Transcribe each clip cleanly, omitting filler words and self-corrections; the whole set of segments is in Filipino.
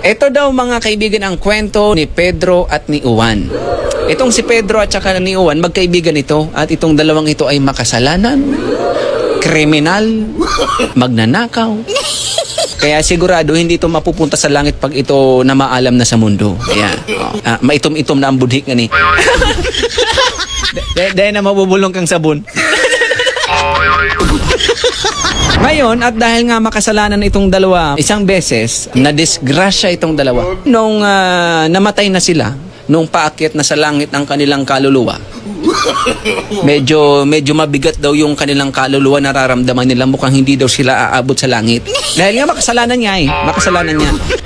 Ito daw mga kaibigan ang kwento ni Pedro at ni Juan. Itong si Pedro at saka ni Juan, magkaibigan ito. At itong dalawang ito ay makasalanan, kriminal, magnanakaw. Kaya sigurado hindi ito mapupunta sa langit pag ito na maalam na sa mundo. Ayan. Maitom-itom na ang budhik nga ni. Dahil na mabubulong kang sabon. Ngayon, at dahil nga makasalanan itong dalawa, isang beses, na-disgrasya itong dalawa. Nung namatay na sila, nung paakyat na sa langit ang kanilang kaluluwa, medyo mabigat daw yung kanilang kaluluwa, nararamdaman nila mukhang hindi daw sila aabot sa langit. Dahil nga makasalanan niya.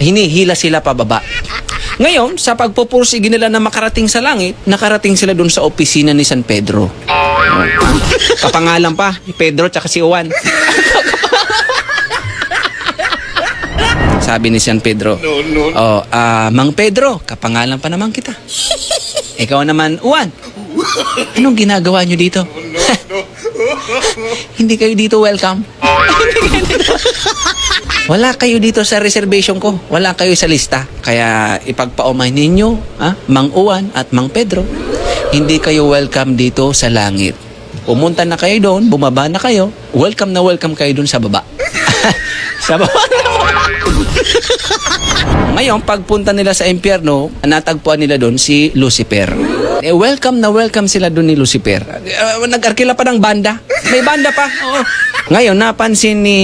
Hinihila sila pababa. Ngayon, sa pagpupursige nila na makarating sa langit, nakarating sila dun sa opisina ni San Pedro. Kapangalan pa, Pedro tsaka si Juan. Sabi ni San Pedro, Mang Pedro, kapangalan pa naman kita. Ikaw naman, Juan, anong ginagawa nyo dito? Hindi kayo dito welcome. Wala kayo dito sa reservation ko. Wala kayo sa lista. Kaya ipagpaumay ninyo, Mang Juan at Mang Pedro, hindi kayo welcome dito sa langit. Pumunta na kayo doon, bumaba na kayo, welcome na welcome kayo doon sa baba. Sa baba na. Ngayon, pagpunta nila sa impyerno, natagpuan nila doon si Lucifer. Welcome na welcome sila doon ni Lucifer. Nag-arkila pa ng banda. May banda pa. Oo. Ngayon, napansin ni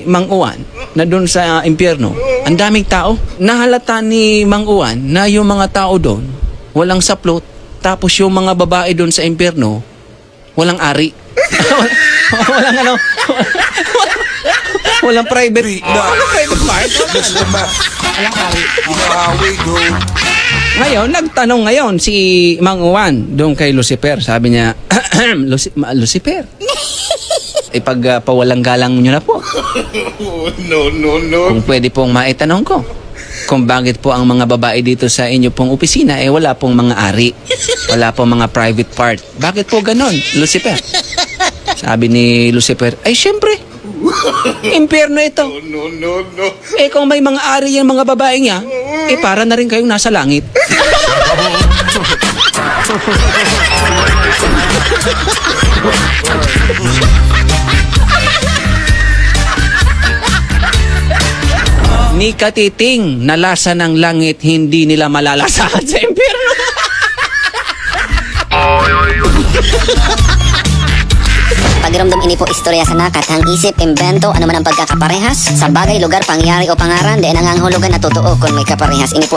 Mang Juan na doon sa impyerno, ang daming tao. Nahalata ni Mang Juan na yung mga tao doon, walang saplot. Tapos yung mga babae doon sa impyerno, walang ari. Walang private. Walang private part. Walang ari. Ngayon, nagtanong ngayon si Mang Juan doon kay Lucifer. Sabi niya, Lucifer, ipagpawalang galang nyo na po. No. Kung pwede pong maitanong ko, kung bakit po ang mga babae dito sa inyo pong opisina, wala pong mga ari. Wala pong mga private part. Bakit po ganon, Lucifer? Sabi ni Lucifer, ay syempre, impyerno ito. No. Kung may mga ari yung mga babae niya, para na rin kayong nasa langit. Ni katiting na lasa ng langit, hindi nila malalasahan sa impyerno. Pagiramdam ini po istorya sa nakat, ang isip, imbento, ano man ang pagkakaparehas, sa bagay, lugar, pangyari o pangaran, di ang hulugan na totoo kung may kaparehas. Ini po